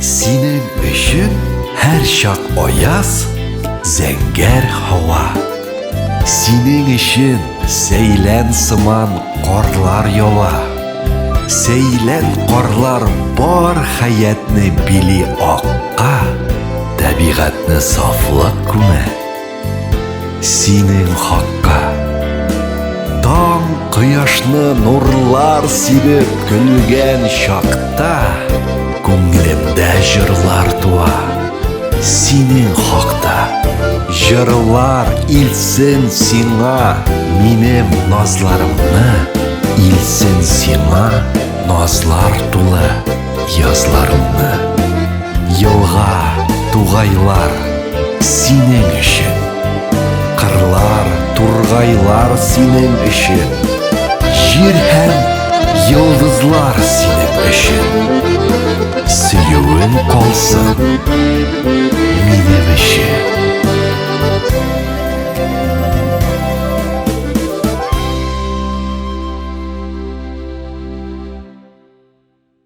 Синең өчен һәр чак аяз, зәңгәр һава. Синең өчен сәйлән сыман карлар ява. Сәйлән карлар бар хаятны били акка, табигатны сафлык күмә. Синең хакка таң кояшны нурлар сибеп көлгән чакта, күңелемдә җырлар туа. Синең хакта җырлар илсен сиңа, минем назларымны илсен сиңа, назлар тулы язларымны. Елга, тугайлар синең өчен, кырлар, тургайлар синең өчен, җир һәм йолдызлар синең өчен. Сөюең калсын